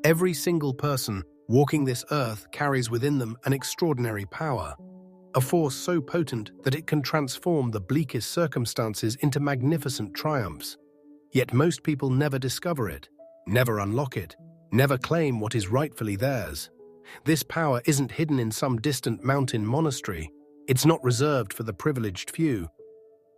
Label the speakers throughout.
Speaker 1: Every single person walking this earth carries within them an extraordinary power, a force so potent that it can transform the bleakest circumstances into magnificent triumphs. Yet most people never discover it, never unlock it, never claim what is rightfully theirs. This power isn't hidden in some distant mountain monastery. It's not reserved for the privileged few.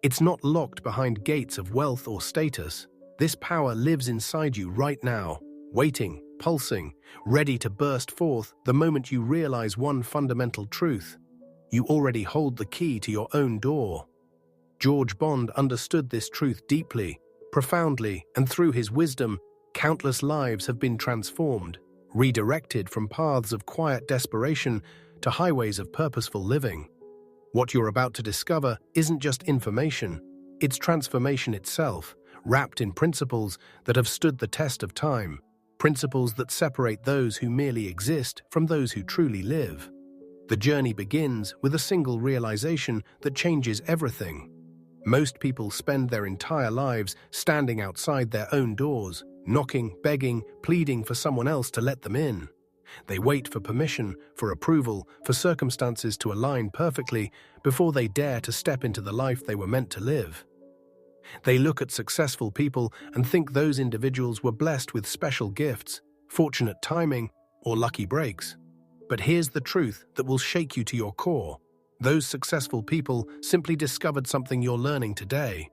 Speaker 1: It's not locked behind gates of wealth or status. This power lives inside you right now, waiting, pulsing, ready to burst forth the moment you realize one fundamental truth. You already hold the key to your own door. George Bond understood this truth deeply, profoundly, and through his wisdom, countless lives have been transformed, redirected from paths of quiet desperation to highways of purposeful living. What you're about to discover isn't just information, it's transformation itself, wrapped in principles that have stood the test of time, principles that separate those who merely exist from those who truly live. The journey begins with a single realization that changes everything. Most people spend their entire lives standing outside their own doors, knocking, begging, pleading for someone else to let them in. They wait for permission, for approval, for circumstances to align perfectly before they dare to step into the life they were meant to live. They look at successful people and think those individuals were blessed with special gifts, fortunate timing, or lucky breaks. But here's the truth that will shake you to your core. Those successful people simply discovered something you're learning today.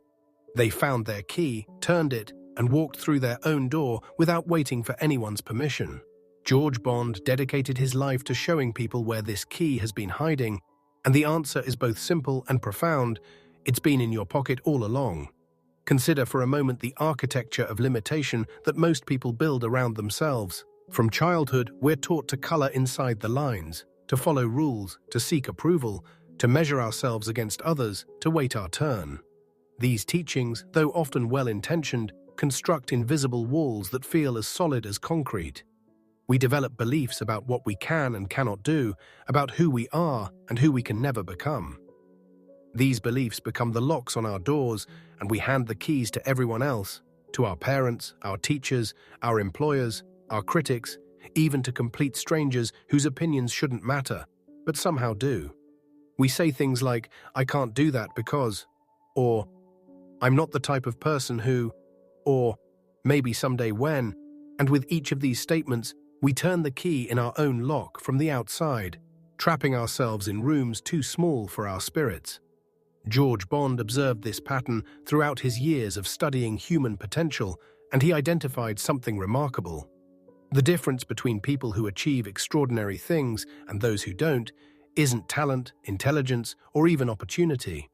Speaker 1: They found their key, turned it, and walked through their own door without waiting for anyone's permission. George Bond dedicated his life to showing people where this key has been hiding, and the answer is both simple and profound. It's been in your pocket all along. Consider for a moment the architecture of limitation that most people build around themselves. From childhood, we're taught to color inside the lines, to follow rules, to seek approval, to measure ourselves against others, to wait our turn. These teachings, though often well-intentioned, construct invisible walls that feel as solid as concrete. We develop beliefs about what we can and cannot do, about who we are and who we can never become. These beliefs become the locks on our doors, and we hand the keys to everyone else, to our parents, our teachers, our employers, our critics, even to complete strangers whose opinions shouldn't matter, but somehow do. We say things like, "I can't do that because," or "I'm not the type of person who," or "maybe someday when," and with each of these statements, we turn the key in our own lock from the outside, trapping ourselves in rooms too small for our spirits. George Bond observed this pattern throughout his years of studying human potential, and he identified something remarkable. The difference between people who achieve extraordinary things and those who don't isn't talent, intelligence, or even opportunity.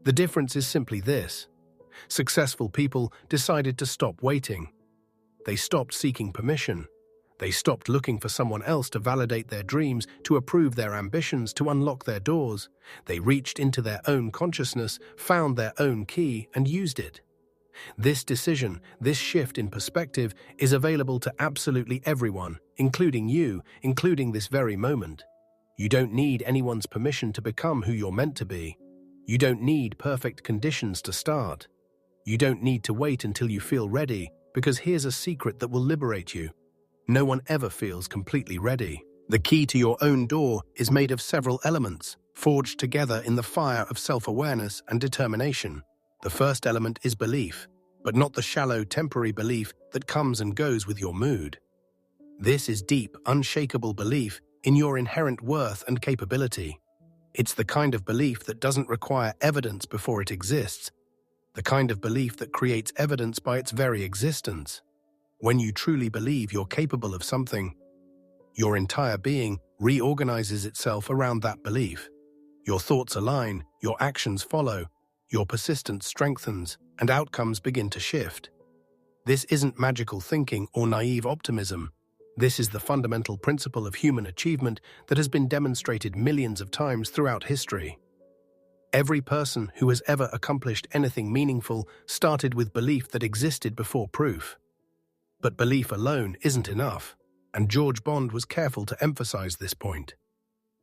Speaker 1: The difference is simply this: successful people decided to stop waiting. They stopped seeking permission. They stopped looking for someone else to validate their dreams, to approve their ambitions, to unlock their doors. They reached into their own consciousness, found their own key, and used it. This decision, this shift in perspective, is available to absolutely everyone, including you, including this very moment. You don't need anyone's permission to become who you're meant to be. You don't need perfect conditions to start. You don't need to wait until you feel ready, because here's a secret that will liberate you. No one ever feels completely ready. The key to your own door is made of several elements, forged together in the fire of self-awareness and determination. The first element is belief, but not the shallow, temporary belief that comes and goes with your mood. This is deep, unshakable belief in your inherent worth and capability. It's the kind of belief that doesn't require evidence before it exists, the kind of belief that creates evidence by its very existence. When you truly believe you're capable of something, your entire being reorganizes itself around that belief. Your thoughts align, your actions follow, your persistence strengthens, and outcomes begin to shift. This isn't magical thinking or naive optimism. This is the fundamental principle of human achievement that has been demonstrated millions of times throughout history. Every person who has ever accomplished anything meaningful started with belief that existed before proof. But belief alone isn't enough, and George Bond was careful to emphasize this point.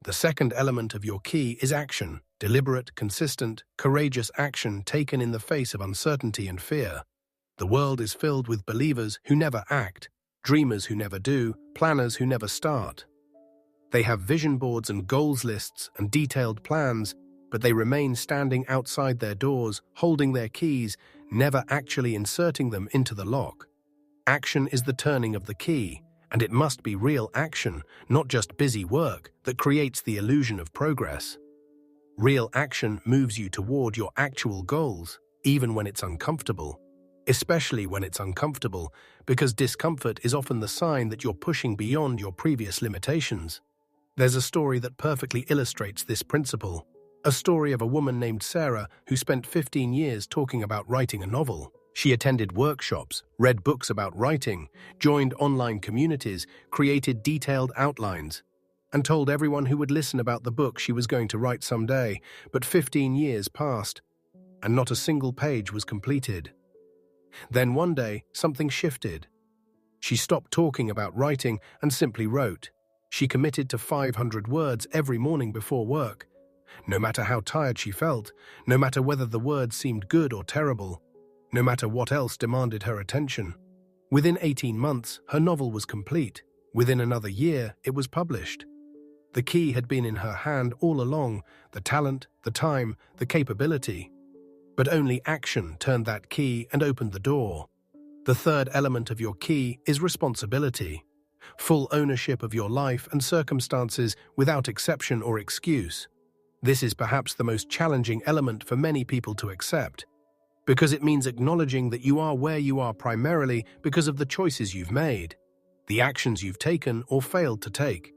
Speaker 1: The second element of your key is action, deliberate, consistent, courageous action taken in the face of uncertainty and fear. The world is filled with believers who never act, dreamers who never do, planners who never start. They have vision boards and goals lists and detailed plans, but they remain standing outside their doors, holding their keys, never actually inserting them into the lock. Action is the turning of the key, and it must be real action, not just busy work, that creates the illusion of progress. Real action moves you toward your actual goals, even when it's uncomfortable. Especially when it's uncomfortable, because discomfort is often the sign that you're pushing beyond your previous limitations. There's a story that perfectly illustrates this principle. A story of a woman named Sarah who spent 15 years talking about writing a novel. She attended workshops, read books about writing, joined online communities, created detailed outlines, and told everyone who would listen about the book she was going to write someday. But 15 years passed, and not a single page was completed. Then one day, something shifted. She stopped talking about writing and simply wrote. She committed to 500 words every morning before work. No matter how tired she felt, no matter whether the words seemed good or terrible, no matter what else demanded her attention. Within 18 months, her novel was complete. Within another year, it was published. The key had been in her hand all along, the talent, the time, the capability. But only action turned that key and opened the door. The third element of your key is responsibility. Full ownership of your life and circumstances without exception or excuse. This is perhaps the most challenging element for many people to accept, because it means acknowledging that you are where you are primarily because of the choices you've made, the actions you've taken or failed to take,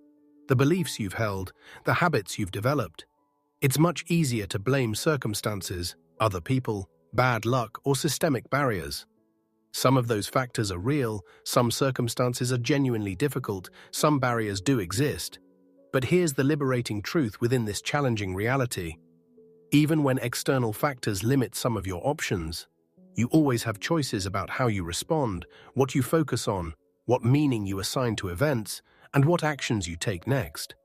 Speaker 1: the beliefs you've held, the habits you've developed. It's much easier to blame circumstances, other people, bad luck, or systemic barriers. Some of those factors are real, some circumstances are genuinely difficult, some barriers do exist. But here's the liberating truth within this challenging reality. Even when external factors limit some of your options, you always have choices about how you respond, what you focus on, what meaning you assign to events, and what actions you take next.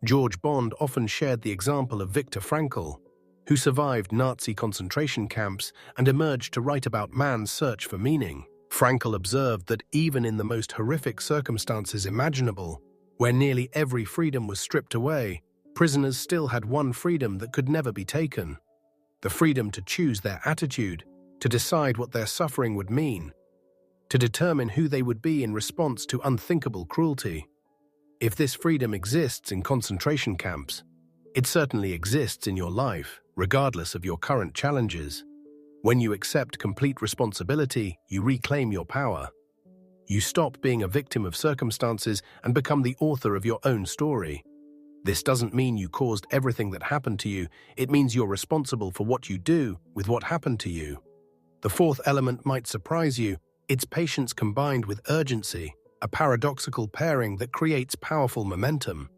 Speaker 1: George Bond often shared the example of Viktor Frankl, who survived Nazi concentration camps and emerged to write about man's search for meaning. Frankl observed that even in the most horrific circumstances imaginable, where nearly every freedom was stripped away, prisoners still had one freedom that could never be taken: the freedom to choose their attitude, to decide what their suffering would mean, to determine who they would be in response to unthinkable cruelty. If this freedom exists in concentration camps, it certainly exists in your life, regardless of your current challenges. When you accept complete responsibility, you reclaim your power. You stop being a victim of circumstances and become the author of your own story. This doesn't mean you caused everything that happened to you. It means you're responsible for what you do with what happened to you. The fourth element might surprise you. It's patience combined with urgency, a paradoxical pairing that creates powerful momentum.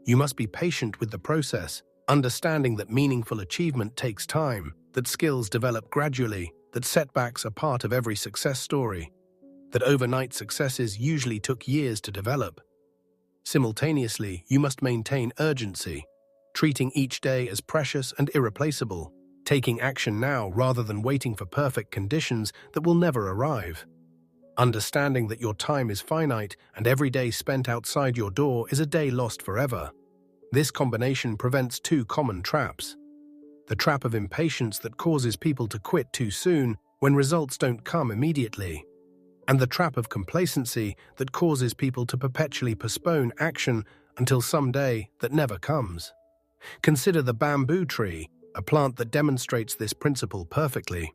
Speaker 1: You must be patient with the process, understanding that meaningful achievement takes time, that skills develop gradually, that setbacks are part of every success story, that overnight successes usually took years to develop. Simultaneously, you must maintain urgency, treating each day as precious and irreplaceable, taking action now rather than waiting for perfect conditions that will never arrive. Understanding that your time is finite and every day spent outside your door is a day lost forever. This combination prevents two common traps: the trap of impatience that causes people to quit too soon when results don't come immediately, and the trap of complacency that causes people to perpetually postpone action until someday that never comes. Consider the bamboo tree, a plant that demonstrates this principle perfectly.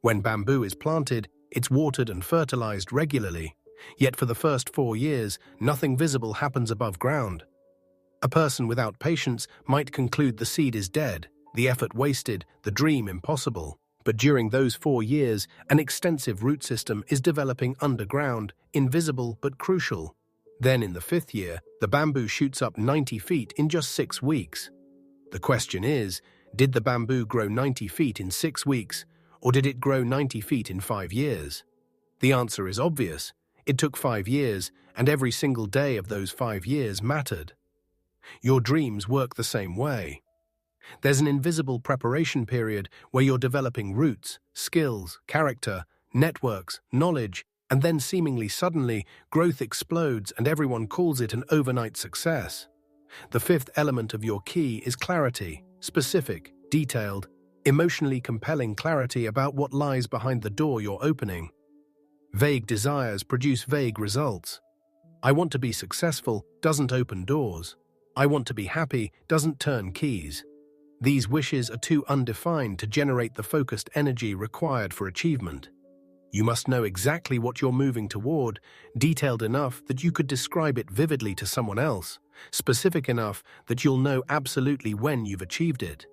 Speaker 1: When bamboo is planted, it's watered and fertilized regularly, yet for the first 4 years, nothing visible happens above ground. A person without patience might conclude the seed is dead, the effort wasted, the dream impossible. But during those 4 years, an extensive root system is developing underground, invisible but crucial. Then in the 5th year, the bamboo shoots up 90 feet in just 6 weeks. The question is, did the bamboo grow 90 feet in 6 weeks, or did it grow 90 feet in 5 years? The answer is obvious. It took 5 years, and every single day of those 5 years mattered. Your dreams work the same way. There's an invisible preparation period where you're developing roots, skills, character, networks, knowledge, And then seemingly suddenly, growth explodes and everyone calls it an overnight success. The fifth element of your key is clarity, specific, detailed, emotionally compelling clarity about what lies behind the door you're opening. Vague desires produce vague results. I want to be successful doesn't open doors. I want to be happy doesn't turn keys. These wishes are too undefined to generate the focused energy required for achievement. You must know exactly what you're moving toward, detailed enough that you could describe it vividly to someone else, specific enough that you'll know absolutely when you've achieved it,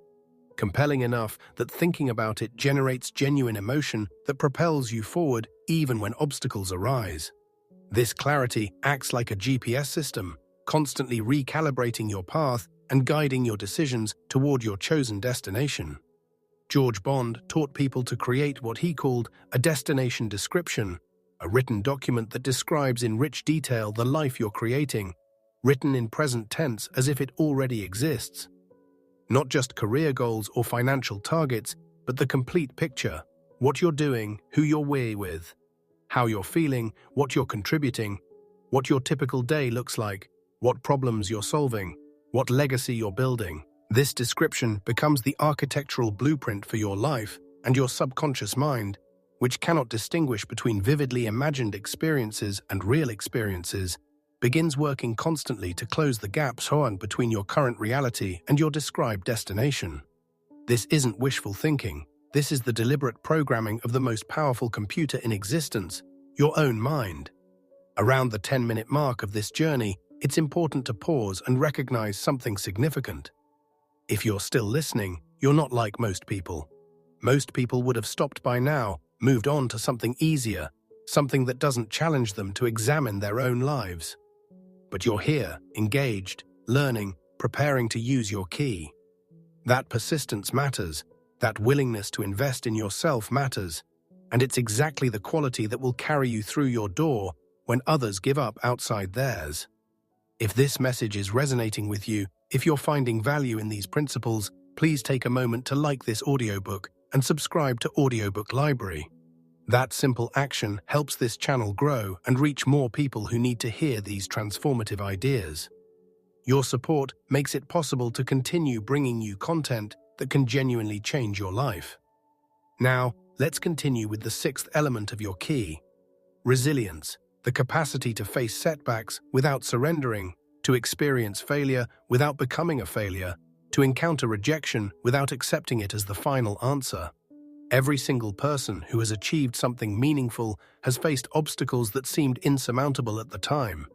Speaker 1: compelling enough that thinking about it generates genuine emotion that propels you forward even when obstacles arise. This clarity acts like a GPS system, constantly recalibrating your path and guiding your decisions toward your chosen destination. George Bond taught people to create what he called a destination description, a written document that describes in rich detail the life you're creating, written in present tense as if it already exists. Not just career goals or financial targets, but the complete picture, what you're doing, who you're with, how you're feeling, what you're contributing, what your typical day looks like, what problems you're solving, what legacy you're building. This description becomes the architectural blueprint for your life and your subconscious mind, which cannot distinguish between vividly imagined experiences and real experiences, begins working constantly to close the gaps between your current reality and your described destination. This isn't wishful thinking. This is the deliberate programming of the most powerful computer in existence, your own mind. Around the 10-minute mark of this journey, it's important to pause and recognize something significant. If you're still listening, you're not like most people. Most people would have stopped by now, moved on to something easier, something that doesn't challenge them to examine their own lives. But you're here, engaged, learning, preparing to use your key. That persistence matters, that willingness to invest in yourself matters, and it's exactly the quality that will carry you through your door when others give up outside theirs. If this message is resonating with you, if you're finding value in these principles, please take a moment to like this audiobook and subscribe to Audiobook Library. That simple action helps this channel grow and reach more people who need to hear these transformative ideas. Your support makes it possible to continue bringing you content that can genuinely change your life. Now, let's continue with the sixth element of your key: resilience, the capacity to face setbacks without surrendering, to experience failure without becoming a failure, to encounter rejection without accepting it as the final answer. Every single person who has achieved something meaningful has faced obstacles that seemed insurmountable at the time.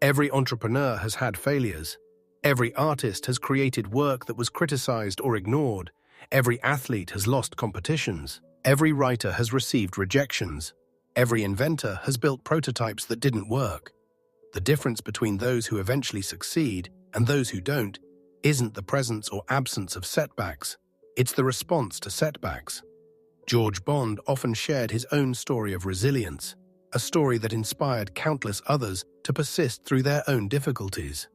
Speaker 1: Every entrepreneur has had failures. Every artist has created work that was criticized or ignored. Every athlete has lost competitions. Every writer has received rejections. Every inventor has built prototypes that didn't work. The difference between those who eventually succeed and those who don't isn't the presence or absence of setbacks. It's the response to setbacks. George Bond often shared his own story of resilience, a story that inspired countless others to persist through their own difficulties.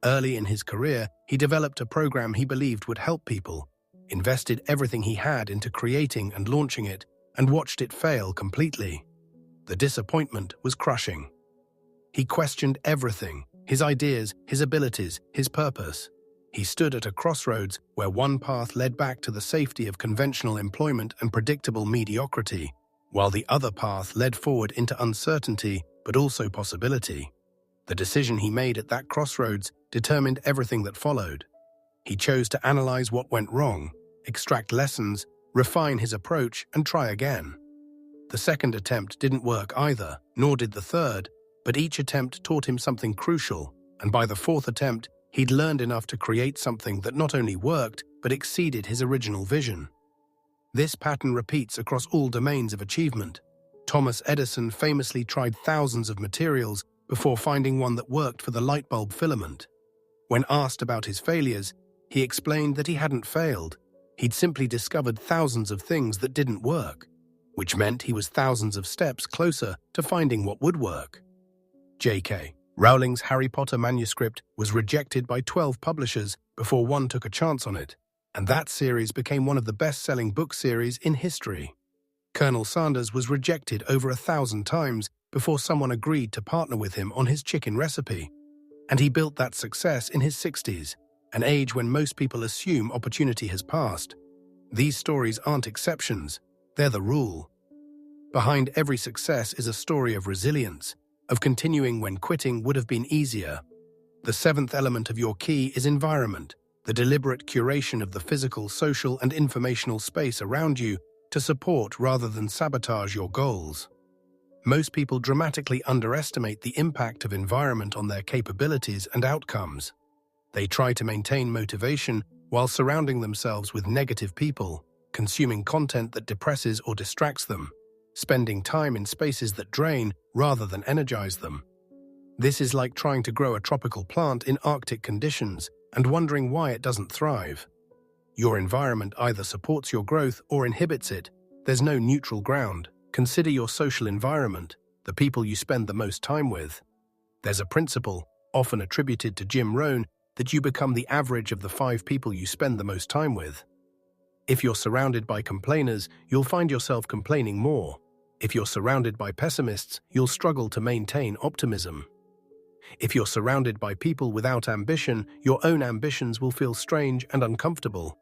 Speaker 1: Early in his career, he developed a program he believed would help people, invested everything he had into creating and launching it, and watched it fail completely. The disappointment was crushing. He questioned everything: his ideas, his abilities, his purpose. He stood at a crossroads where one path led back to the safety of conventional employment and predictable mediocrity, while the other path led forward into uncertainty but also possibility. The decision he made at that crossroads determined everything that followed. He chose to analyze what went wrong, extract lessons, refine his approach, and try again. The second attempt didn't work either, nor did the third, but each attempt taught him something crucial, and by the fourth attempt, he'd learned enough to create something that not only worked, but exceeded his original vision. This pattern repeats across all domains of achievement. Thomas Edison famously tried thousands of materials before finding one that worked for the light bulb filament. When asked about his failures, he explained that he hadn't failed. He'd simply discovered thousands of things that didn't work, which meant he was thousands of steps closer to finding what would work. J.K. Rowling's Harry Potter manuscript was rejected by 12 publishers before one took a chance on it, and that series became one of the best-selling book series in history. Colonel Sanders was rejected over 1,000 times before someone agreed to partner with him on his chicken recipe. And he built that success in his 60s, an age when most people assume opportunity has passed. These stories aren't exceptions, they're the rule. Behind every success is a story of resilience, of continuing when quitting would have been easier. The seventh element of your key is environment, the deliberate curation of the physical, social, and informational space around you to support rather than sabotage your goals. Most people dramatically underestimate the impact of environment on their capabilities and outcomes. They try to maintain motivation while surrounding themselves with negative people, consuming content that depresses or distracts them, spending time in spaces that drain rather than energize them. This is like trying to grow a tropical plant in Arctic conditions and wondering why it doesn't thrive. Your environment either supports your growth or inhibits it. There's no neutral ground. Consider your social environment, the people you spend the most time with. There's a principle, often attributed to Jim Rohn, that you become the average of the 5 people you spend the most time with. If you're surrounded by complainers, you'll find yourself complaining more. If you're surrounded by pessimists, you'll struggle to maintain optimism. If you're surrounded by people without ambition, your own ambitions will feel strange and uncomfortable.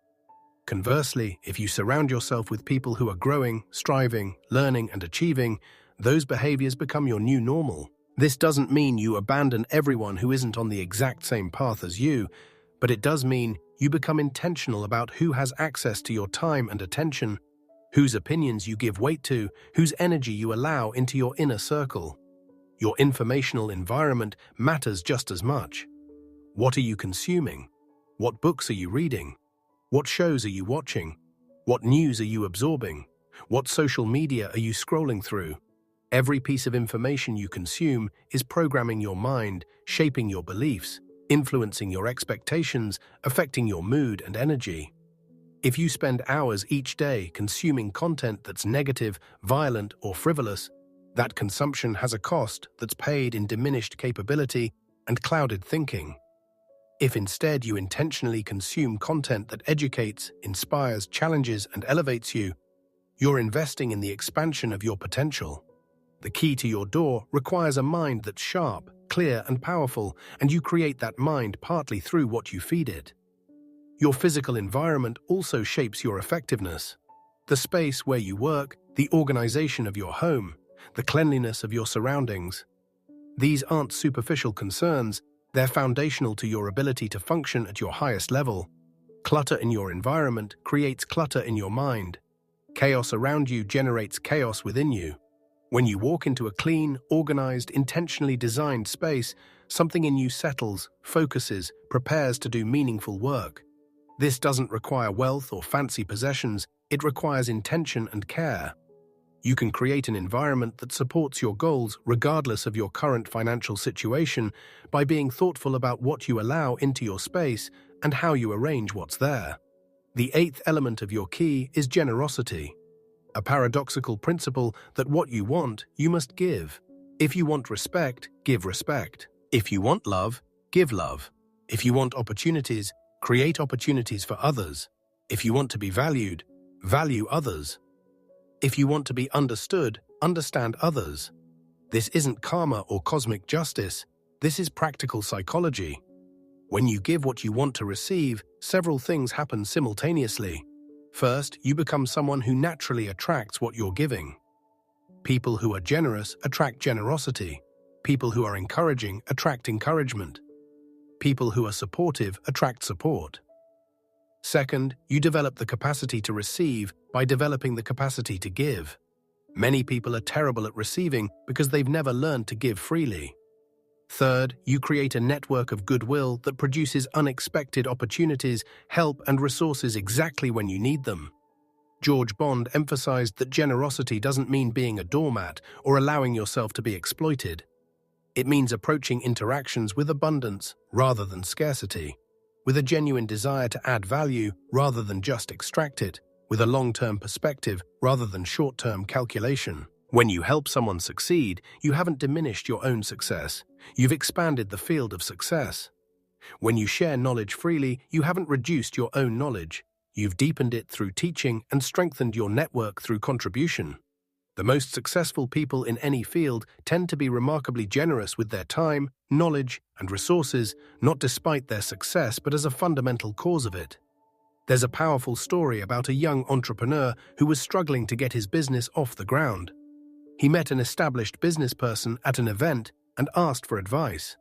Speaker 1: Conversely, if you surround yourself with people who are growing, striving, learning, and achieving, those behaviors become your new normal. This doesn't mean you abandon everyone who isn't on the exact same path as you, but it does mean you become intentional about who has access to your time and attention, whose opinions you give weight to, whose energy you allow into your inner circle. Your informational environment matters just as much. What are you consuming? What books are you reading? What shows are you watching? What news are you absorbing? What social media are you scrolling through? Every piece of information you consume is programming your mind, shaping your beliefs, influencing your expectations, affecting your mood and energy. If you spend hours each day consuming content that's negative, violent, or frivolous, that consumption has a cost that's paid in diminished capability and clouded thinking. If instead you intentionally consume content that educates, inspires, challenges, and elevates you, you're investing in the expansion of your potential. The key to your door requires a mind that's sharp, clear, and powerful, and you create that mind partly through what you feed it. Your physical environment also shapes your effectiveness. The space where you work, the organization of your home, the cleanliness of your surroundings. These aren't superficial concerns, they're foundational to your ability to function at your highest level. Clutter in your environment creates clutter in your mind. Chaos around you generates chaos within you. When you walk into a clean, organized, intentionally designed space, something in you settles, focuses, prepares to do meaningful work. This doesn't require wealth or fancy possessions, it requires intention and care. You can create an environment that supports your goals regardless of your current financial situation by being thoughtful about what you allow into your space and how you arrange what's there. The eighth element of your key is generosity, a paradoxical principle that what you want, you must give. If you want respect, give respect. If you want love, give love. If you want opportunities, create opportunities for others. If you want to be valued, value others. If you want to be understood, understand others. This isn't karma or cosmic justice. This is practical psychology. When you give what you want to receive, several things happen simultaneously. First, you become someone who naturally attracts what you're giving. People who are generous attract generosity. People who are encouraging attract encouragement. People who are supportive attract support. Second, you develop the capacity to receive by developing the capacity to give. Many people are terrible at receiving because they've never learned to give freely. Third, you create a network of goodwill that produces unexpected opportunities, help, and resources exactly when you need them. George Bond emphasized that generosity doesn't mean being a doormat or allowing yourself to be exploited. It means approaching interactions with abundance rather than scarcity, with a genuine desire to add value rather than just extract it, with a long-term perspective rather than short-term calculation. When you help someone succeed, you haven't diminished your own success. You've expanded the field of success. When you share knowledge freely, you haven't reduced your own knowledge. You've deepened it through teaching and strengthened your network through contribution. The most successful people in any field tend to be remarkably generous with their time, knowledge, and resources, not despite their success but as a fundamental cause of it. There's a powerful story about a young entrepreneur who was struggling to get his business off the ground. He met an established business person at an event and asked for advice.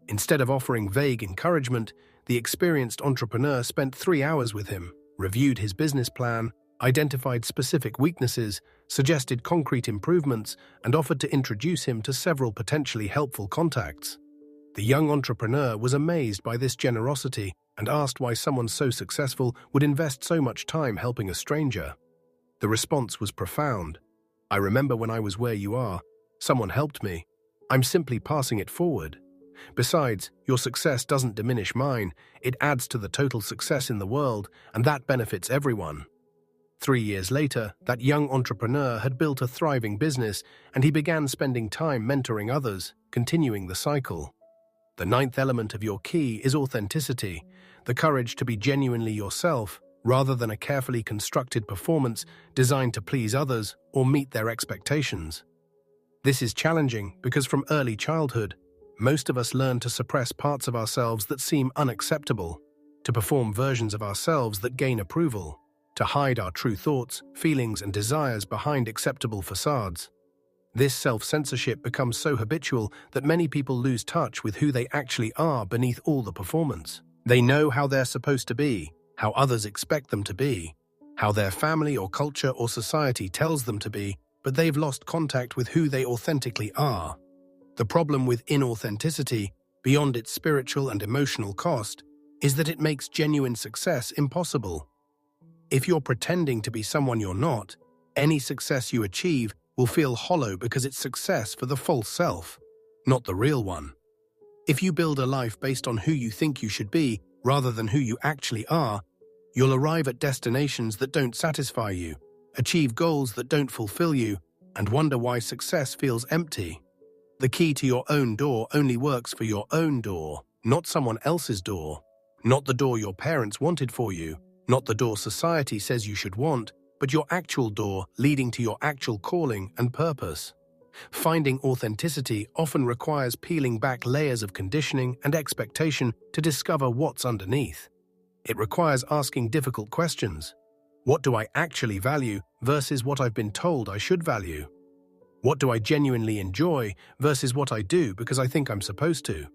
Speaker 1: Instead of offering vague encouragement, the experienced entrepreneur spent 3 hours with him, reviewed his business plan, identified specific weaknesses, suggested concrete improvements, and offered to introduce him to several potentially helpful contacts. The young entrepreneur was amazed by this generosity and asked why someone so successful would invest so much time helping a stranger. The response was profound. "I remember when I was where you are. Someone helped me. I'm simply passing it forward. Besides, your success doesn't diminish mine. It adds to the total success in the world, and that benefits everyone." 3 years later, that young entrepreneur had built a thriving business, and he began spending time mentoring others, continuing the cycle. The ninth element of your key is authenticity, the courage to be genuinely yourself, rather than a carefully constructed performance designed to please others or meet their expectations. This is challenging because from early childhood, most of us learn to suppress parts of ourselves that seem unacceptable, to perform versions of ourselves that gain approval, to hide our true thoughts, feelings, and desires behind acceptable facades. This self-censorship becomes so habitual that many people lose touch with who they actually are beneath all the performance. They know how they're supposed to be, how others expect them to be, how their family or culture or society tells them to be, but they've lost contact with who they authentically are. The problem with inauthenticity, beyond its spiritual and emotional cost, is that it makes genuine success impossible. If you're pretending to be someone you're not, any success you achieve will feel hollow because it's success for the false self, not the real one. If you build a life based on who you think you should be rather than who you actually are, you'll arrive at destinations that don't satisfy you, achieve goals that don't fulfill you, and wonder why success feels empty. The key to your own door only works for your own door, not someone else's door, not the door your parents wanted for you, not the door society says you should want, but your actual door leading to your actual calling and purpose. Finding authenticity often requires peeling back layers of conditioning and expectation to discover what's underneath. It requires asking difficult questions. What do I actually value versus what I've been told I should value? What do I genuinely enjoy versus what I do because I think I'm supposed to?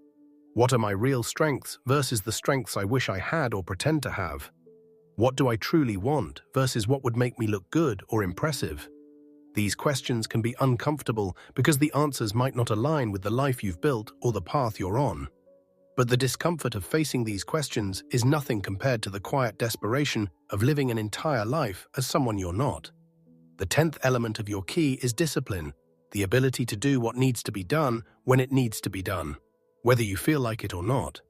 Speaker 1: What are my real strengths versus the strengths I wish I had or pretend to have? What do I truly want versus what would make me look good or impressive? These questions can be uncomfortable because the answers might not align with the life you've built or the path you're on. But the discomfort of facing these questions is nothing compared to the quiet desperation of living an entire life as someone you're not. The 10th element of your key is discipline, the ability to do what needs to be done when it needs to be done, whether you feel like it or not.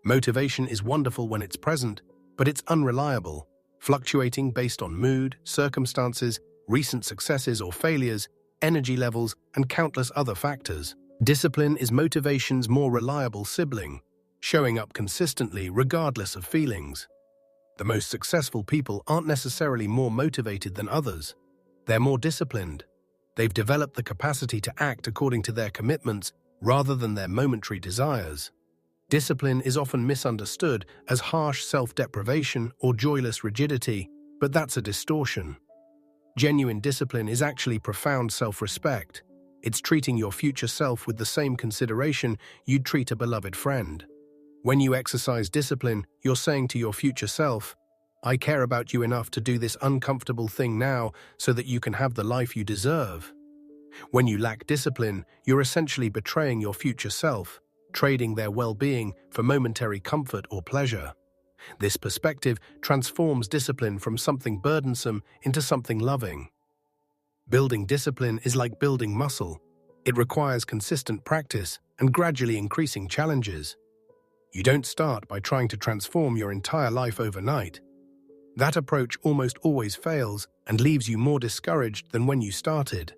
Speaker 1: Motivation is wonderful when it's present, but it's unreliable, fluctuating based on mood, circumstances, recent successes or failures, energy levels, and countless other factors. Discipline is motivation's more reliable sibling, showing up consistently regardless of feelings. The most successful people aren't necessarily more motivated than others. They're more disciplined. They've developed the capacity to act according to their commitments rather than their momentary desires. Discipline is often misunderstood as harsh self-deprivation or joyless rigidity, but that's a distortion. Genuine discipline is actually profound self-respect. It's treating your future self with the same consideration you'd treat a beloved friend. When you exercise discipline, you're saying to your future self, "I care about you enough to do this uncomfortable thing now so that you can have the life you deserve." When you lack discipline, you're essentially betraying your future self, trading their well-being for momentary comfort or pleasure. This perspective transforms discipline from something burdensome into something loving. Building discipline is like building muscle. It requires consistent practice and gradually increasing challenges. You don't start by trying to transform your entire life overnight. That approach almost always fails and leaves you more discouraged than when you started.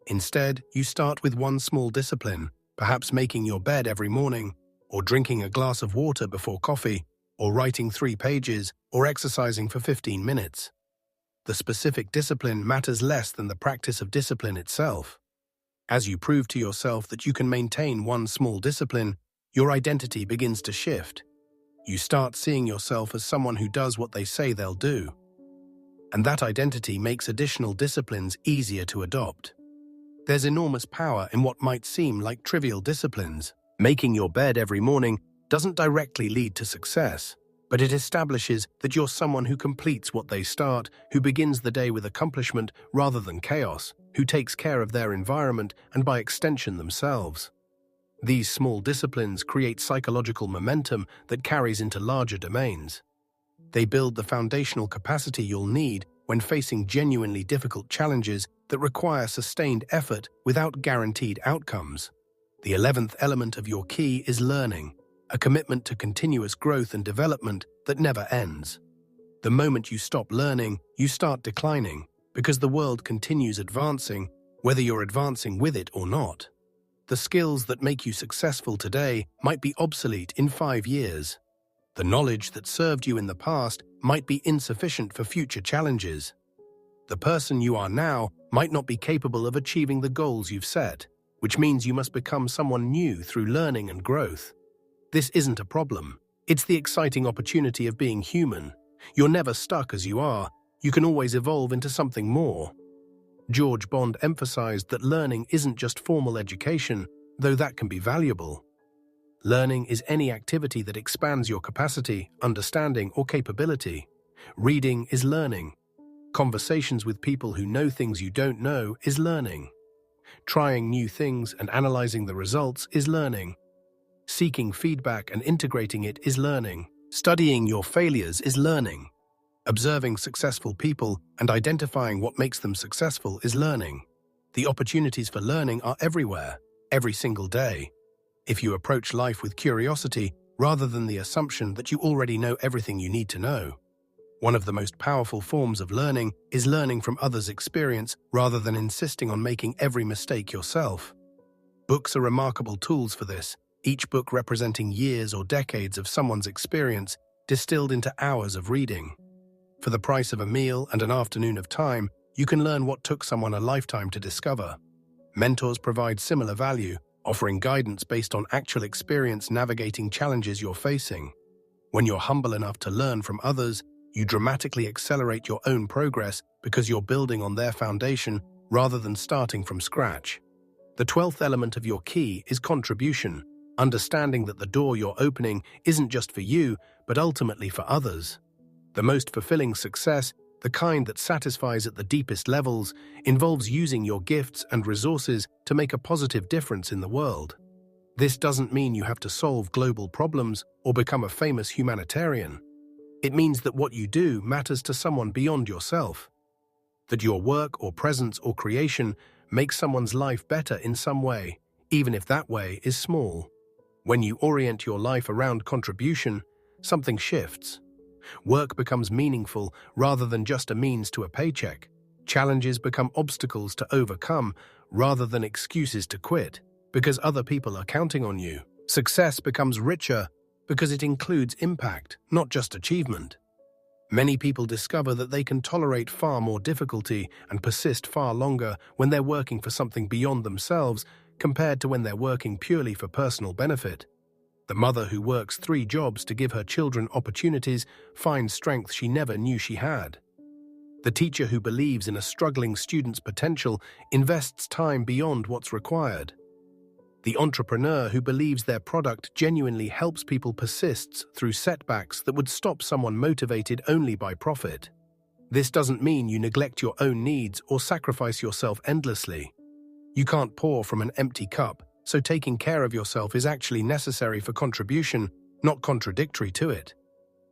Speaker 1: Instead, you start with one small discipline, perhaps making your bed every morning, or drinking a glass of water before coffee, or writing 3 pages, or exercising for 15 minutes. The specific discipline matters less than the practice of discipline itself. As you prove to yourself that you can maintain one small discipline, your identity begins to shift. You start seeing yourself as someone who does what they say they'll do. And that identity makes additional disciplines easier to adopt. There's enormous power in what might seem like trivial disciplines. Making your bed every morning doesn't directly lead to success, but it establishes that you're someone who completes what they start, who begins the day with accomplishment rather than chaos, who takes care of their environment and by extension themselves. These small disciplines create psychological momentum that carries into larger domains. They build the foundational capacity you'll need when facing genuinely difficult challenges that require sustained effort without guaranteed outcomes. The 11th element of your key is learning, a commitment to continuous growth and development that never ends. The moment you stop learning, you start declining, because the world continues advancing, whether you're advancing with it or not. The skills that make you successful today might be obsolete in 5 years. The knowledge that served you in the past might be insufficient for future challenges. The person you are now might not be capable of achieving the goals you've set, which means you must become someone new through learning and growth. This isn't a problem. It's the exciting opportunity of being human. You're never stuck as you are. You can always evolve into something more. George Bond emphasized that learning isn't just formal education, though that can be valuable. Learning is any activity that expands your capacity, understanding, or capability. Reading is learning. Conversations with people who know things you don't know is learning. Trying new things and analyzing the results is learning. Seeking feedback and integrating it is learning. Studying your failures is learning. Observing successful people and identifying what makes them successful is learning. The opportunities for learning are everywhere, every single day. If you approach life with curiosity rather than the assumption that you already know everything you need to know. One of the most powerful forms of learning is learning from others' experience rather than insisting on making every mistake yourself. Books are remarkable tools for this, each book representing years or decades of someone's experience distilled into hours of reading. For the price of a meal and an afternoon of time, you can learn what took someone a lifetime to discover. Mentors provide similar value, offering guidance based on actual experience navigating challenges you're facing. When you're humble enough to learn from others, you dramatically accelerate your own progress because you're building on their foundation rather than starting from scratch. The 12th element of your key is contribution, understanding that the door you're opening isn't just for you, but ultimately for others. The most fulfilling success, the kind that satisfies at the deepest levels, involves using your gifts and resources to make a positive difference in the world. This doesn't mean you have to solve global problems or become a famous humanitarian. It means that what you do matters to someone beyond yourself. That your work or presence or creation makes someone's life better in some way, even if that way is small. When you orient your life around contribution, something shifts. Work becomes meaningful rather than just a means to a paycheck. Challenges become obstacles to overcome rather than excuses to quit, because other people are counting on you. Success becomes richer because it includes impact, not just achievement. Many people discover that they can tolerate far more difficulty and persist far longer when they're working for something beyond themselves compared to when they're working purely for personal benefit. The mother who works 3 jobs to give her children opportunities finds strength she never knew she had. The teacher who believes in a struggling student's potential invests time beyond what's required. The entrepreneur who believes their product genuinely helps people persists through setbacks that would stop someone motivated only by profit. This doesn't mean you neglect your own needs or sacrifice yourself endlessly. You can't pour from an empty cup, so taking care of yourself is actually necessary for contribution, not contradictory to it.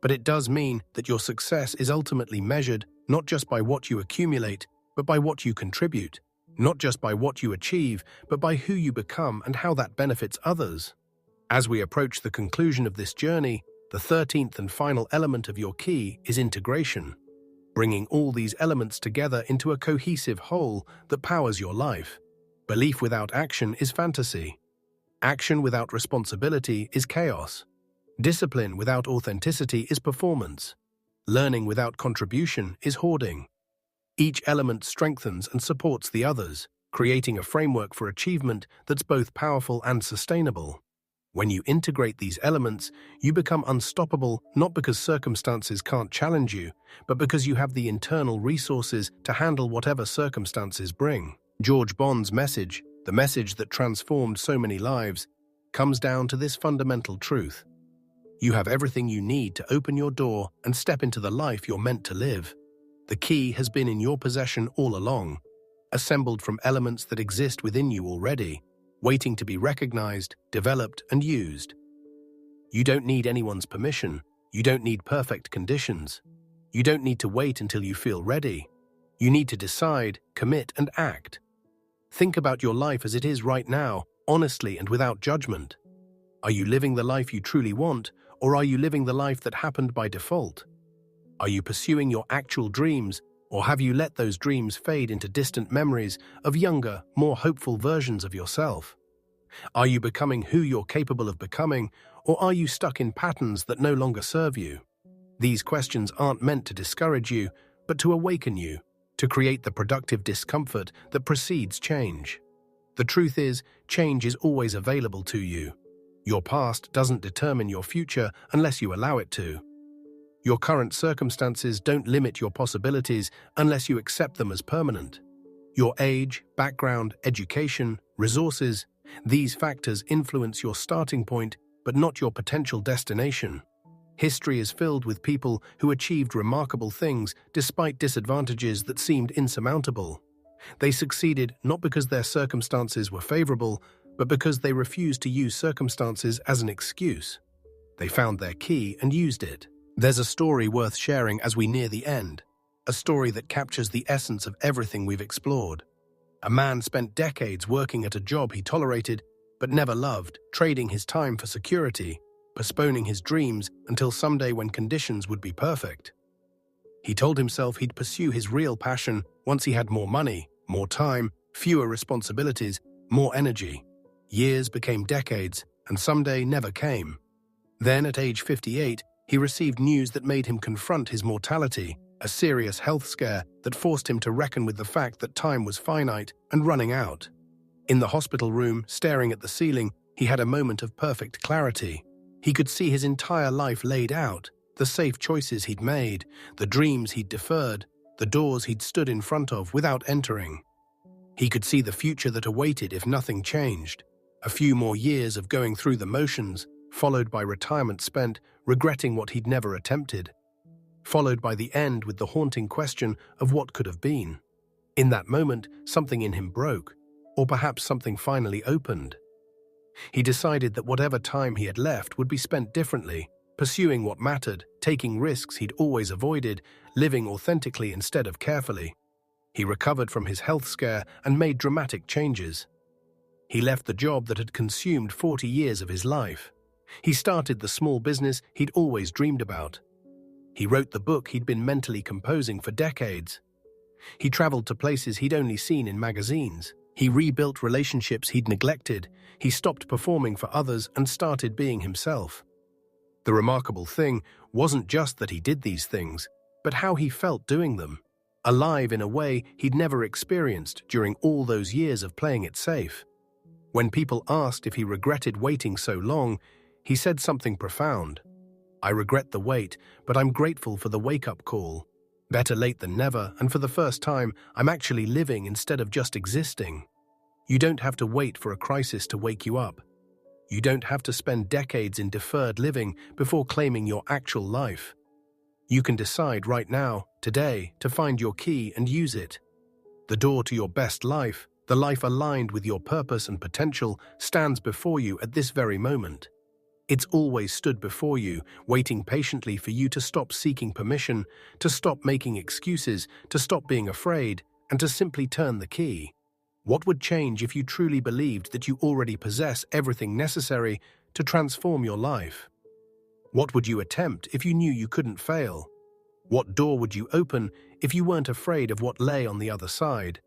Speaker 1: But it does mean that your success is ultimately measured not just by what you accumulate, but by what you contribute. Not just by what you achieve, but by who you become and how that benefits others. As we approach the conclusion of this journey, the 13th and final element of your key is integration, bringing all these elements together into a cohesive whole that powers your life. Belief without action is fantasy. Action without responsibility is chaos. Discipline without authenticity is performance. Learning without contribution is hoarding. Each element strengthens and supports the others, creating a framework for achievement that's both powerful and sustainable. When you integrate these elements, you become unstoppable not because circumstances can't challenge you, but because you have the internal resources to handle whatever circumstances bring. George Bond's message, the message that transformed so many lives, comes down to this fundamental truth. You have everything you need to open your door and step into the life you're meant to live. The key has been in your possession all along, assembled from elements that exist within you already, waiting to be recognized, developed, and used. You don't need anyone's permission. You don't need perfect conditions. You don't need to wait until you feel ready. You need to decide, commit, and act. Think about your life as it is right now, honestly and without judgment. Are you living the life you truly want, or are you living the life that happened by default? Are you pursuing your actual dreams, or have you let those dreams fade into distant memories of younger, more hopeful versions of yourself? Are you becoming who you're capable of becoming, or are you stuck in patterns that no longer serve you? These questions aren't meant to discourage you, but to awaken you, to create the productive discomfort that precedes change. The truth is, change is always available to you. Your past doesn't determine your future unless you allow it to. Your current circumstances don't limit your possibilities unless you accept them as permanent. Your age, background, education, resources, these factors influence your starting point, but not your potential destination. History is filled with people who achieved remarkable things despite disadvantages that seemed insurmountable. They succeeded not because their circumstances were favorable, but because they refused to use circumstances as an excuse. They found their key and used it. There's a story worth sharing as we near the end, a story that captures the essence of everything we've explored. A man spent decades working at a job he tolerated but never loved, trading his time for security, postponing his dreams until someday when conditions would be perfect. He told himself he'd pursue his real passion once he had more money, more time, fewer responsibilities, more energy. Years became decades, and someday never came. Then, at age 58, he received news that made him confront his mortality, a serious health scare that forced him to reckon with the fact that time was finite and running out. In the hospital room, staring at the ceiling, he had a moment of perfect clarity. He could see his entire life laid out, the safe choices he'd made, the dreams he'd deferred, the doors he'd stood in front of without entering. He could see the future that awaited if nothing changed. A few more years of going through the motions, followed by retirement spent regretting what he'd never attempted, followed by the end with the haunting question of what could have been. In that moment, something in him broke, or perhaps something finally opened. He decided that whatever time he had left would be spent differently, pursuing what mattered, taking risks he'd always avoided, living authentically instead of carefully. He recovered from his health scare and made dramatic changes. He left the job that had consumed 40 years of his life. He started the small business he'd always dreamed about. He wrote the book he'd been mentally composing for decades. He traveled to places he'd only seen in magazines. He rebuilt relationships he'd neglected. He stopped performing for others and started being himself. The remarkable thing wasn't just that he did these things, but how he felt doing them, alive in a way he'd never experienced during all those years of playing it safe. When people asked if he regretted waiting so long, he said something profound. "I regret the wait, but I'm grateful for the wake-up call. Better late than never, and for the first time, I'm actually living instead of just existing." You don't have to wait for a crisis to wake you up. You don't have to spend decades in deferred living before claiming your actual life. You can decide right now, today, to find your key and use it. The door to your best life, the life aligned with your purpose and potential, stands before you at this very moment. It's always stood before you, waiting patiently for you to stop seeking permission, to stop making excuses, to stop being afraid, and to simply turn the key. What would change if you truly believed that you already possess everything necessary to transform your life? What would you attempt if you knew you couldn't fail? What door would you open if you weren't afraid of what lay on the other side?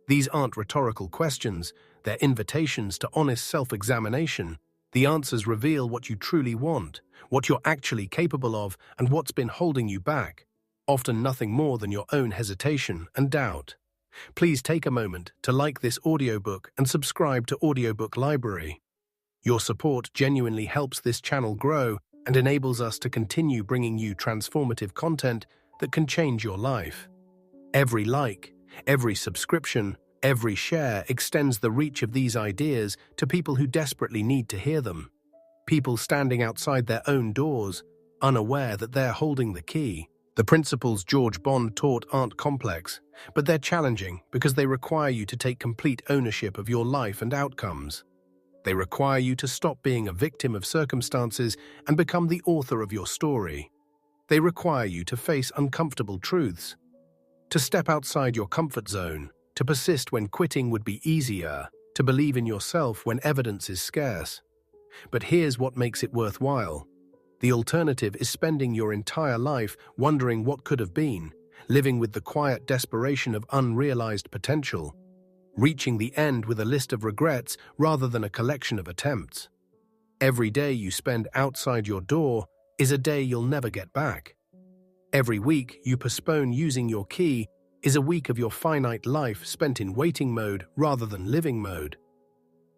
Speaker 1: These aren't rhetorical questions, they're invitations to honest self-examination. The answers reveal what you truly want, what you're actually capable of, and what's been holding you back. often nothing more than your own hesitation and doubt. Please take a moment to like this audiobook and subscribe to Audiobook Library. Your support genuinely helps this channel grow and enables us to continue bringing you transformative content that can change your life. Every like, every subscription, every share extends the reach of these ideas to people who desperately need to hear them. People standing outside their own doors, unaware that they're holding the key. The principles George Bond taught aren't complex, but they're challenging because they require you to take complete ownership of your life and outcomes. They require you to stop being a victim of circumstances and become the author of your story. They require you to face uncomfortable truths, to step outside your comfort zone, to persist when quitting would be easier, to believe in yourself when evidence is scarce. But here's what makes it worthwhile. The alternative is spending your entire life wondering what could have been, living with the quiet desperation of unrealized potential, reaching the end with a list of regrets rather than a collection of attempts. Every day you spend outside your door is a day you'll never get back. Every week you postpone using your key is a week of your finite life spent in waiting mode rather than living mode.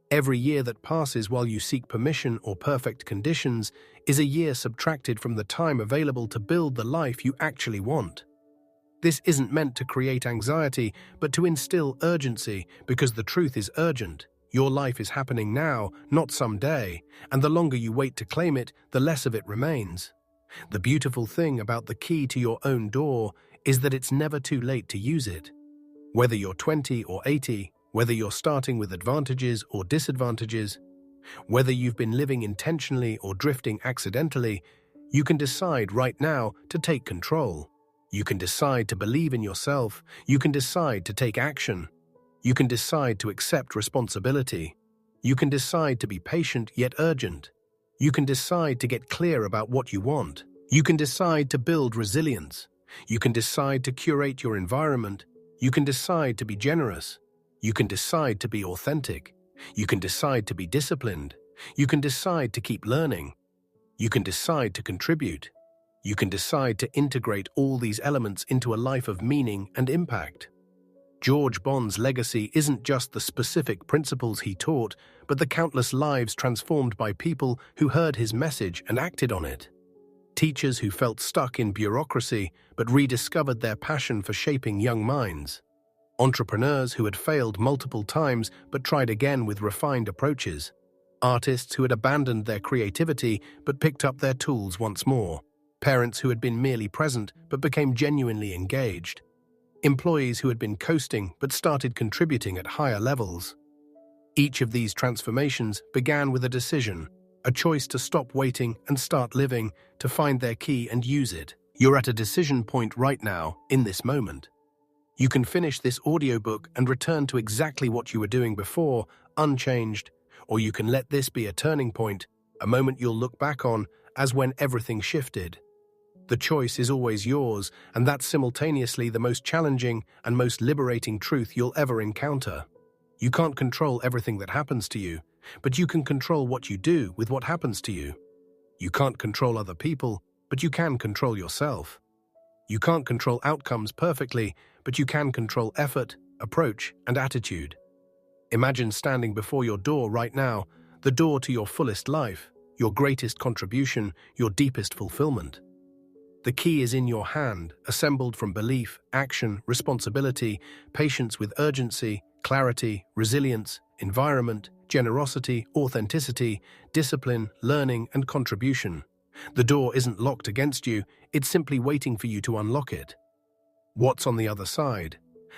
Speaker 1: Every year that passes while you seek permission or perfect conditions is a year subtracted from the time available to build the life you actually want. This isn't meant to create anxiety, but to instill urgency, because the truth is urgent. Your life is happening now, not someday, and the longer you wait to claim it, the less of it remains. The beautiful thing about the key to your own door is that it's never too late to use it. Whether you're 20 or 80, whether you're starting with advantages or disadvantages, whether you've been living intentionally or drifting accidentally, you can decide right now to take control. You can decide to believe in yourself. You can decide to take action. You can decide to accept responsibility. You can decide to be patient yet urgent. You can decide to get clear about what you want. You can decide to build resilience. You can decide to curate your environment. You can decide to be generous. You can decide to be authentic. You can decide to be disciplined. You can decide to keep learning. You can decide to contribute. You can decide to integrate all these elements into a life of meaning and impact. George Bond's legacy isn't just the specific principles he taught, but the countless lives transformed by people who heard his message and acted on it. Teachers who felt stuck in bureaucracy but rediscovered their passion for shaping young minds. Entrepreneurs who had failed multiple times but tried again with refined approaches. Artists who had abandoned their creativity but picked up their tools once more. Parents who had been merely present but became genuinely engaged. Employees who had been coasting but started contributing at higher levels. Each of these transformations began with a decision, a choice to stop waiting and start living, to find their key and use it. You're at a decision point right now, in this moment. You can finish this audiobook and return to exactly what you were doing before, unchanged, or you can let this be a turning point, a moment you'll look back on as when everything shifted. The choice is always yours, and that's simultaneously the most challenging and most liberating truth you'll ever encounter. You can't control everything that happens to you, but you can control what you do with what happens to you. You can't control other people, but you can control yourself. You can't control outcomes perfectly, but you can control effort, approach, and attitude. Imagine standing before your door right now, the door to your fullest life, your greatest contribution, your deepest fulfillment. The key is in your hand, assembled from belief, action, responsibility, patience with urgency, clarity, resilience, environment, generosity, authenticity, discipline, learning, and contribution. The door isn't locked against you, it's simply waiting for you to unlock it. What's on the other side?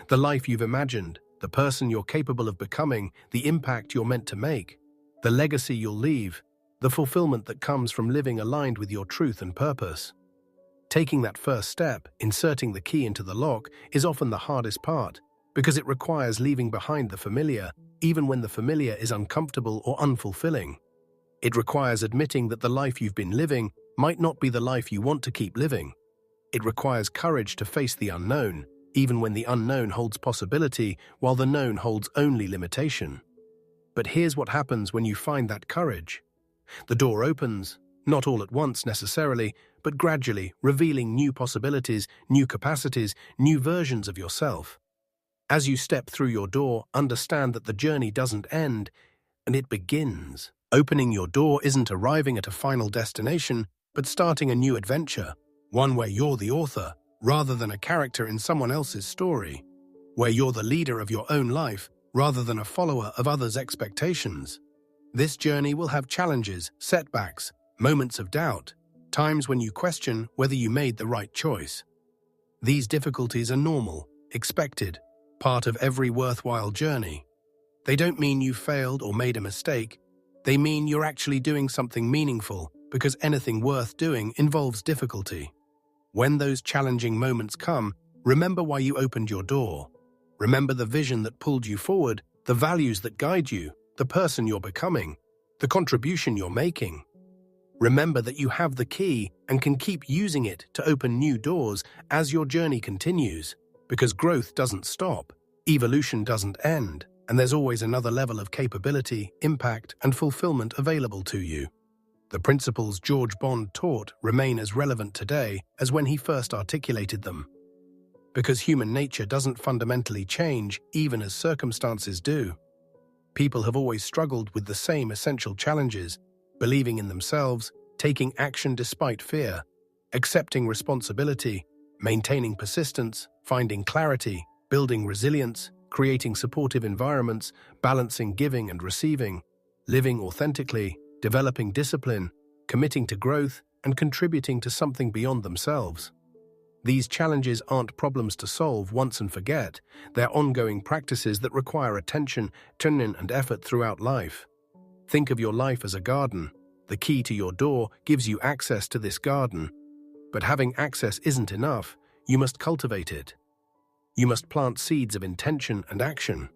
Speaker 1: The life you've imagined, the person you're capable of becoming, the impact you're meant to make, the legacy you'll leave, the fulfillment that comes from living aligned with your truth and purpose. Taking that first step, inserting the key into the lock, is often the hardest part, because it requires leaving behind the familiar, even when the familiar is uncomfortable or unfulfilling. It requires admitting that the life you've been living might not be the life you want to keep living. It requires courage to face the unknown, even when the unknown holds possibility, while the known holds only limitation. But here's what happens when you find that courage. The door opens, not all at once necessarily, but gradually, revealing new possibilities, new capacities, new versions of yourself. As you step through your door, understand that the journey doesn't end, and it begins. Opening your door isn't arriving at a final destination, but starting a new adventure, one where you're the author, rather than a character in someone else's story, where you're the leader of your own life, rather than a follower of others' expectations. This journey will have challenges, setbacks, moments of doubt, times when you question whether you made the right choice. These difficulties are normal, expected, part of every worthwhile journey. They don't mean you failed or made a mistake. They mean you're actually doing something meaningful, because anything worth doing involves difficulty. When those challenging moments come, remember why you opened your door. Remember the vision that pulled you forward, the values that guide you, the person you're becoming, the contribution you're making. Remember that you have the key and can keep using it to open new doors as your journey continues, because growth doesn't stop, evolution doesn't end, and there's always another level of capability, impact, and fulfillment available to you. The principles George Bond taught remain as relevant today as when he first articulated them. Because human nature doesn't fundamentally change even as circumstances do. People have always struggled with the same essential challenges: believing in themselves, taking action despite fear, accepting responsibility, maintaining persistence, finding clarity, building resilience, creating supportive environments, balancing giving and receiving, living authentically, developing discipline, committing to growth, and contributing to something beyond themselves. These challenges aren't problems to solve once and forget. They're ongoing practices that require attention, turn-in, and effort throughout life. Think of your life as a garden. The key to your door gives you access to this garden. But having access isn't enough. You must cultivate it. You must plant seeds of intention and action.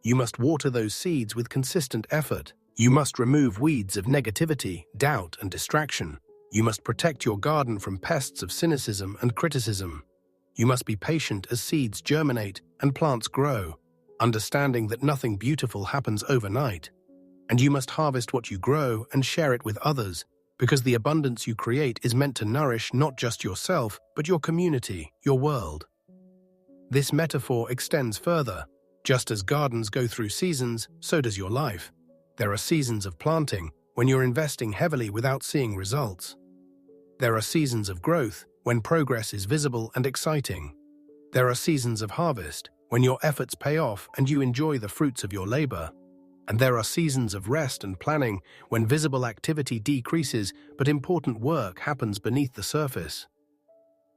Speaker 1: You must water those seeds with consistent effort. You must remove weeds of negativity, doubt, and distraction. You must protect your garden from pests of cynicism and criticism. You must be patient as seeds germinate and plants grow, understanding that nothing beautiful happens overnight. And you must harvest what you grow and share it with others, because the abundance you create is meant to nourish not just yourself, but your community, your world. This metaphor extends further. Just as gardens go through seasons, so does your life. There are seasons of planting, when you're investing heavily without seeing results. There are seasons of growth, when progress is visible and exciting. There are seasons of harvest, when your efforts pay off and you enjoy the fruits of your labor. And there are seasons of rest and planning, when visible activity decreases but important work happens beneath the surface.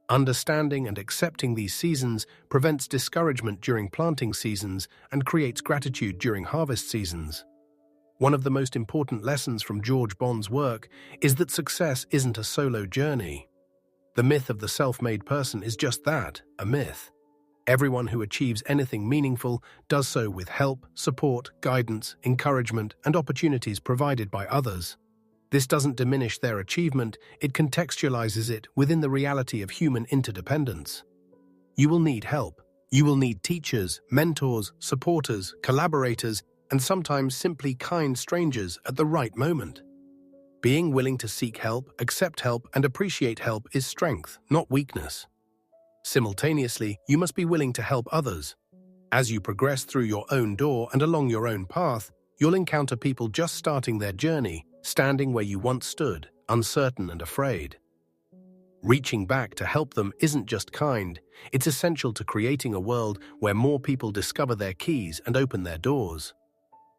Speaker 1: Understanding and accepting these seasons prevents discouragement during planting seasons and creates gratitude during harvest seasons. One of the most important lessons from George Bond's work is that success isn't a solo journey. The myth of the self-made person is just that, a myth. Everyone who achieves anything meaningful does so with help, support, guidance, encouragement, and opportunities provided by others. This doesn't diminish their achievement, it contextualizes it within the reality of human interdependence. You will need help. You will need teachers, mentors, supporters, collaborators, and sometimes simply kind strangers at the right moment. Being willing to seek help, accept help, and appreciate help is strength, not weakness. Simultaneously, you must be willing to help others. As you progress through your own door and along your own path, you'll encounter people just starting their journey, standing where you once stood, uncertain and afraid. Reaching back to help them isn't just kind, it's essential to creating a world where more people discover their keys and open their doors.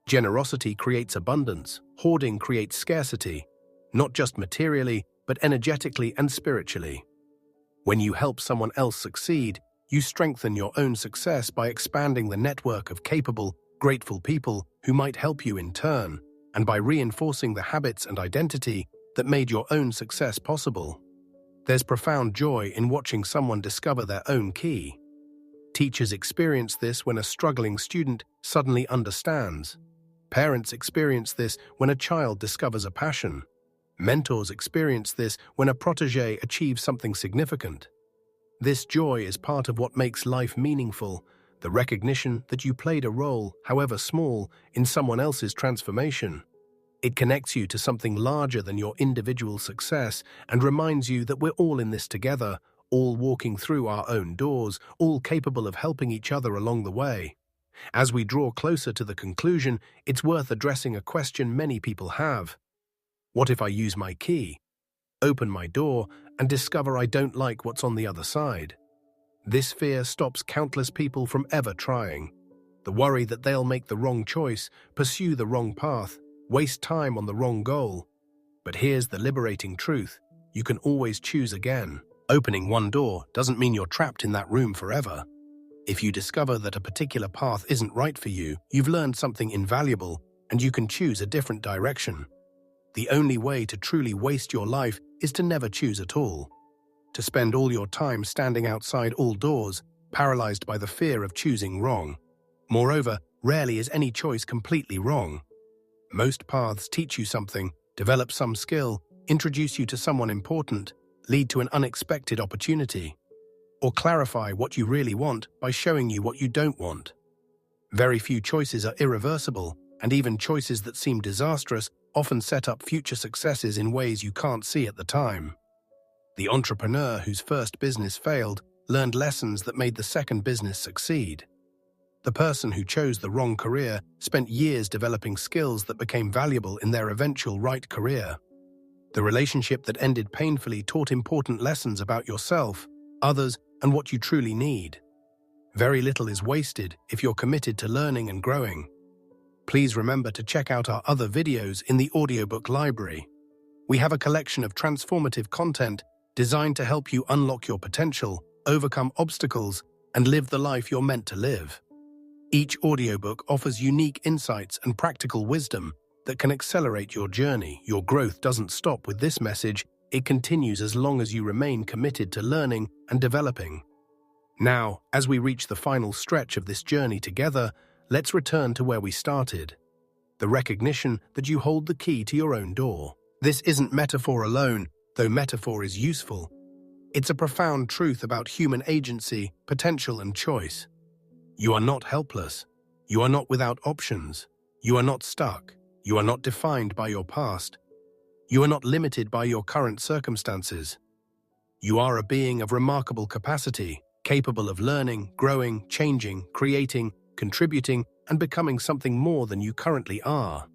Speaker 1: Generosity creates abundance, hoarding creates scarcity, not just materially, but energetically and spiritually. When you help someone else succeed, you strengthen your own success by expanding the network of capable, grateful people who might help you in turn, and by reinforcing the habits and identity that made your own success possible. There's profound joy in watching someone discover their own key. Teachers experience this when a struggling student suddenly understands. Parents experience this when a child discovers a passion. Mentors experience this when a protégé achieves something significant. This joy is part of what makes life meaningful, the recognition that you played a role, however small, in someone else's transformation. It connects you to something larger than your individual success and reminds you that we're all in this together, all walking through our own doors, all capable of helping each other along the way. As we draw closer to the conclusion, it's worth addressing a question many people have. What if I use my key, open my door, and discover I don't like what's on the other side? This fear stops countless people from ever trying. The worry that they'll make the wrong choice, pursue the wrong path, waste time on the wrong goal. But here's the liberating truth: you can always choose again. Opening one door doesn't mean you're trapped in that room forever. If you discover that a particular path isn't right for you, you've learned something invaluable, and you can choose a different direction. The only way to truly waste your life is to never choose at all. To spend all your time standing outside all doors, paralyzed by the fear of choosing wrong. Moreover, rarely is any choice completely wrong. Most paths teach you something, develop some skill, introduce you to someone important, lead to an unexpected opportunity, or clarify what you really want by showing you what you don't want. Very few choices are irreversible, and even choices that seem disastrous often set up future successes in ways you can't see at the time. The entrepreneur whose first business failed learned lessons that made the second business succeed. The person who chose the wrong career spent years developing skills that became valuable in their eventual right career. The relationship that ended painfully taught important lessons about yourself, others, and what you truly need. Very little is wasted if you're committed to learning and growing. Please remember to check out our other videos in the audiobook library. We have a collection of transformative content designed to help you unlock your potential, overcome obstacles, and live the life you're meant to live. Each audiobook offers unique insights and practical wisdom that can accelerate your journey. Your growth doesn't stop with this message, it continues as long as you remain committed to learning and developing. Now, as we reach the final stretch of this journey together, let's return to where we started. The recognition that you hold the key to your own door. This isn't metaphor alone, though metaphor is useful. It's a profound truth about human agency, potential, and choice. You are not helpless. You are not without options. You are not stuck. You are not defined by your past. You are not limited by your current circumstances. You are a being of remarkable capacity, capable of learning, growing, changing, creating, contributing, and becoming something more than you currently are.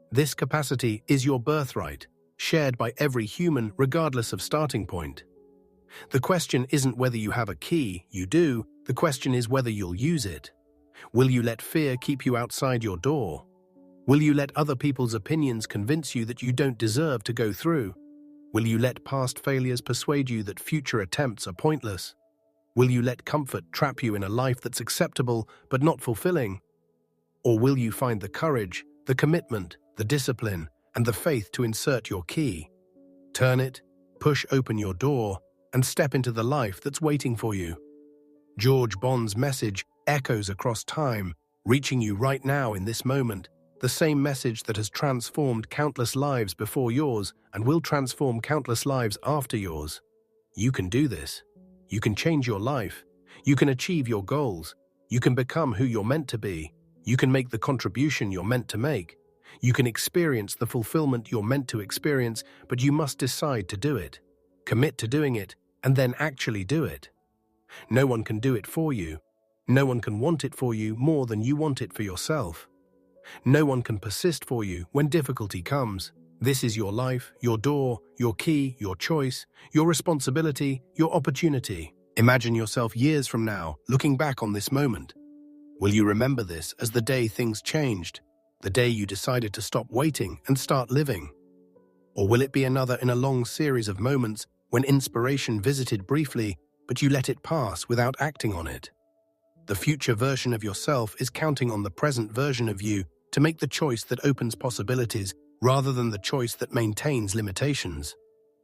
Speaker 1: This capacity is your birthright, shared by every human regardless of starting point. The question isn't whether you have a key, you do. The question is whether you'll use it. Will you let fear keep you outside your door? Will you let other people's opinions convince you that you don't deserve to go through? Will you let past failures persuade you that future attempts are pointless? Will you let comfort trap you in a life that's acceptable but not fulfilling? Or will you find the courage, the commitment, the discipline, and the faith to insert your key? Turn it, push open your door, and step into the life that's waiting for you. George Bond's message echoes across time, reaching you right now in this moment, the same message that has transformed countless lives before yours and will transform countless lives after yours. You can do this. You can change your life. You can achieve your goals. You can become who you're meant to be. You can make the contribution you're meant to make. You can experience the fulfillment you're meant to experience, but you must decide to do it. Commit to doing it, and then actually do it. No one can do it for you. No one can want it for you more than you want it for yourself. No one can persist for you when difficulty comes. This is your life, your door, your key, your choice, your responsibility, your opportunity. Imagine yourself years from now, looking back on this moment. Will you remember this as the day things changed, the day you decided to stop waiting and start living? Or will it be another in a long series of moments when inspiration visited briefly, but you let it pass without acting on it? The future version of yourself is counting on the present version of you to make the choice that opens possibilities rather than the choice that maintains limitations.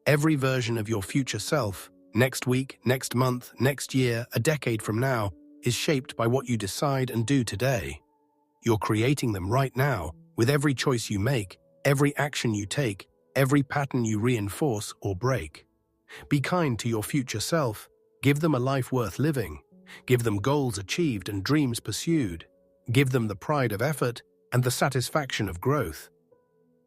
Speaker 1: Every version of your future self, next week, next month, next year, a decade from now, is shaped by what you decide and do today. You're creating them right now with every choice you make, every action you take, every pattern you reinforce or break. Be kind to your future self. Give them a life worth living. Give them goals achieved and dreams pursued. Give them the pride of effort and the satisfaction of growth.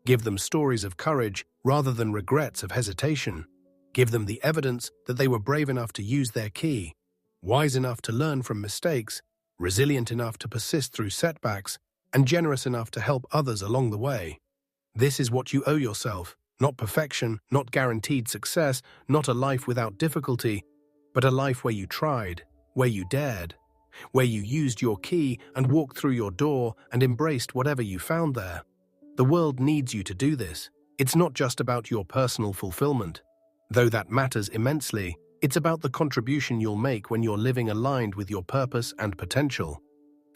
Speaker 1: Give them stories of courage rather than regrets of hesitation. Give them the evidence that they were brave enough to use their key, wise enough to learn from mistakes, resilient enough to persist through setbacks, and generous enough to help others along the way. This is what you owe yourself, not perfection, not guaranteed success, not a life without difficulty, but a life where you tried, where you dared, where you used your key and walked through your door and embraced whatever you found there. The world needs you to do this. It's not just about your personal fulfillment. Though that matters immensely, it's about the contribution you'll make when you're living aligned with your purpose and potential.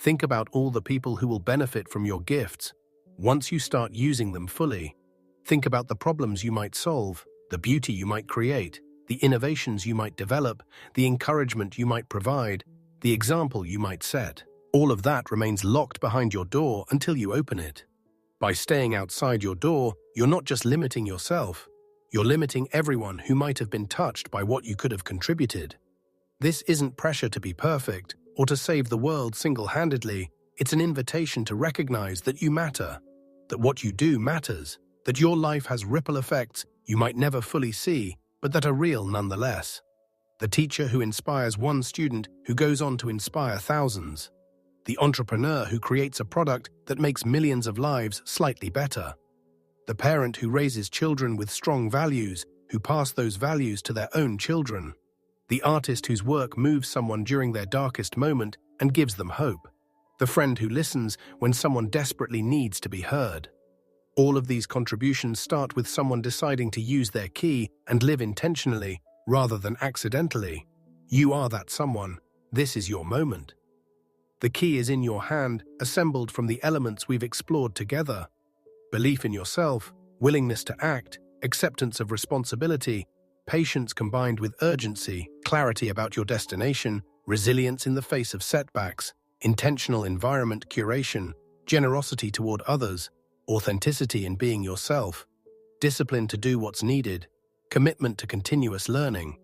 Speaker 1: Think about all the people who will benefit from your gifts once you start using them fully. Think about the problems you might solve, the beauty you might create, the innovations you might develop, the encouragement you might provide, the example you might set. All of that remains locked behind your door until you open it. By staying outside your door, you're not just limiting yourself, you're limiting everyone who might have been touched by what you could have contributed. This isn't pressure to be perfect or to save the world single-handedly. It's an invitation to recognize that you matter, that what you do matters, that your life has ripple effects you might never fully see, but that are real nonetheless. The teacher who inspires one student who goes on to inspire thousands. The entrepreneur who creates a product that makes millions of lives slightly better. The parent who raises children with strong values, who pass those values to their own children. The artist whose work moves someone during their darkest moment and gives them hope. The friend who listens when someone desperately needs to be heard. All of these contributions start with someone deciding to use their key and live intentionally rather than accidentally. You are that someone. This is your moment. The key is in your hand, assembled from the elements we've explored together. Belief in yourself, willingness to act, acceptance of responsibility, patience combined with urgency, clarity about your destination, resilience in the face of setbacks, intentional environment curation, generosity toward others, authenticity in being yourself, discipline to do what's needed, commitment to continuous learning,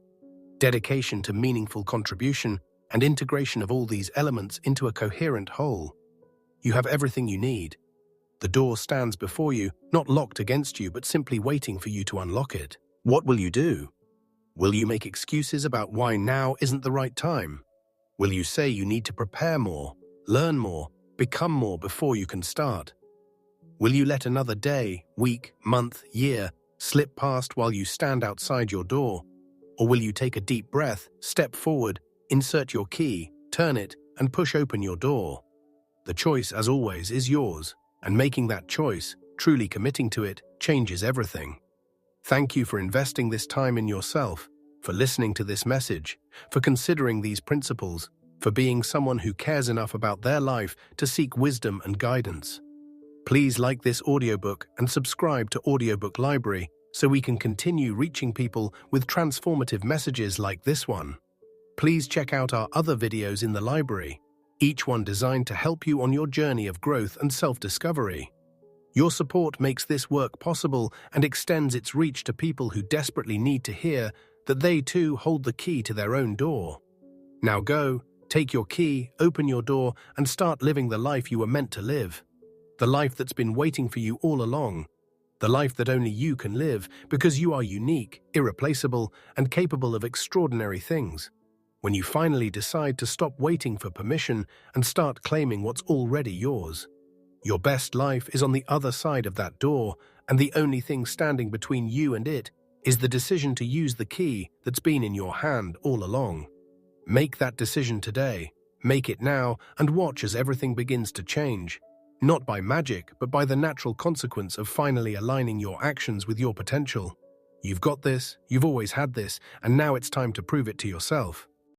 Speaker 1: dedication to meaningful contribution, and integration of all these elements into a coherent whole. You have everything you need. The door stands before you, not locked against you, but simply waiting for you to unlock it. What will you do? Will you make excuses about why now isn't the right time? Will you say you need to prepare more, learn more, become more before you can start? Will you let another day, week, month, year slip past while you stand outside your door? Or will you take a deep breath, step forward, insert your key, turn it, and push open your door? The choice, as always, is yours, and making that choice, truly committing to it, changes everything. Thank you for investing this time in yourself, for listening to this message, for considering these principles, for being someone who cares enough about their life to seek wisdom and guidance. Please like this audiobook and subscribe to Audiobook Library so we can continue reaching people with transformative messages like this one. Please check out our other videos in the library, each one designed to help you on your journey of growth and self-discovery. Your support makes this work possible and extends its reach to people who desperately need to hear that they too hold the key to their own door. Now go, take your key, open your door, and start living the life you were meant to live. The life that's been waiting for you all along. The life that only you can live because you are unique, irreplaceable, and capable of extraordinary things. When you finally decide to stop waiting for permission and start claiming what's already yours. Your best life is on the other side of that door, and the only thing standing between you and it is the decision to use the key that's been in your hand all along. Make that decision today, make it now, and watch as everything begins to change. Not by magic, but by the natural consequence of finally aligning your actions with your potential. You've got this, you've always had this, and now it's time to prove it to yourself.